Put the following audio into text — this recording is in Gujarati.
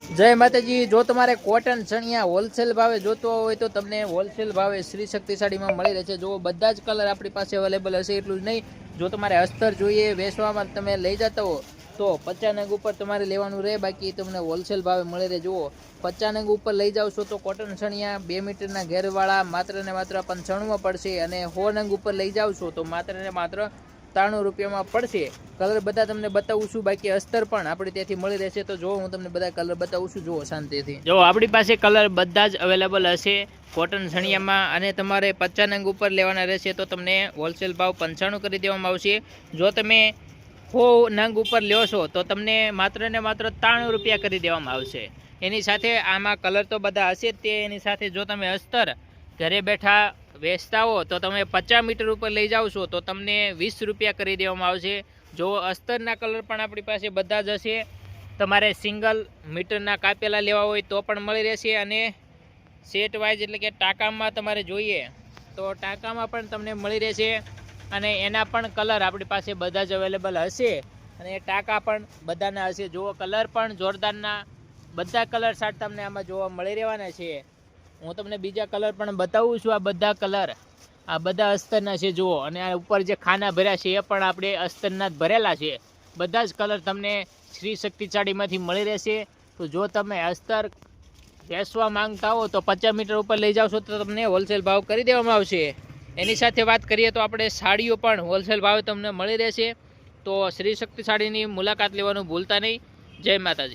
જય માતાજી। જો તમારે કોટન ચણિયા હોલસેલ ભાવે જોતો હોય તો તમને હોલસેલ ભાવે શ્રી શક્તિ સાડીમાં મળી રહેશે। જો બધા જ કલર આપણી પાસે અવેલેબલ હશે, એટલું જ નહીં, જો તમારે અસ્તર જોઈએ વેચવામાં તમે લઈ જતા હો તો 50 નગ ઉપર તમારે લેવાનું રહે, બાકી તમને હોલસેલ ભાવે મળી રહે। જુઓ 50 નગ ઉપર લઈ જાવ છો તો કોટન ચણિયા 2 મીટરના ઘેરવાળા માત્ર ને માત્ર 95 પડશે, અને 100 નગ ઉપર લઈ જાવ છો તો માત્ર ને માત્ર 93 રૂપિયામાં પડશે। કલર બધા તમને બતાવું છું, બાકી અસ્તર પણ આપણે ત્યાંથી મળી રહેશે। તો જો હું તમને બધા કલર બતાવું છું, જુઓ શાંતિથી। જો આપણી પાસે કલર બધા જ અવેલેબલ હશે કોટન સણિયામાં, અને તમારે 50 નગ ઉપર લેવાના રહેશે તો તમને હોલસેલ ભાવ 95 કરી દેવામાં આવશે। જો તમે 100 નગ ઉપર લ્યો છો તો તમને માત્ર ને માત્ર 93 રૂપિયા કરી દેવામાં આવશે। એની સાથે આમાં કલર તો બધા હશે જ, તે એની સાથે જો તમે અસ્તર ઘરે બેઠા વેચતા હો તો તમે 50 મીટર ઉપર લઈ જાઓ છો તો તમને 20 રૂપિયા કરી દેવામાં આવશે। જો અસ્તરના કલર પણ આપણી પાસે બધા જ હશે, તમારે સિંગલ મીટરના કાપેલા લેવા હોય તો પણ મળી રહેશે, અને સેટ વાઇઝ એટલે કે ટાંકામાં તમારે જોઈએ તો ટાંકામાં પણ તમને મળી રહેશે, અને એના પણ કલર આપણી પાસે બધા જ અવેલેબલ હશે, અને ટાંકા પણ બધાના હશે। જુઓ કલર પણ જોરદારના બધા કલર શાર્ટ તમને આમાં જોવા મળી રહેવાના છે। હું તમને બીજા કલર પણ બતાવું છું। આ બધા કલર આ બધા અસ્તરના છે જુઓ, અને આ ઉપર જે ખાના ભર્યા છે એ પણ આપણે અસ્તરના જ ભરેલા છે। બધા જ કલર તમને શ્રી શક્તિ સાડીમાંથી મળી રહેશે। તો જો તમે અસ્તર વેચવા માંગતા હો તો 50 મીટર ઉપર લઈ જાવ છો તો તમને હોલસેલ ભાવ કરી દેવામાં આવશે। એની સાથે વાત કરીએ તો આપણે સાડીઓ પણ હોલસેલ ભાવે તમને મળી રહેશે। તો શ્રી શક્તિ સાડીની મુલાકાત લેવાનું ભૂલતા નહીં। જય માતાજી।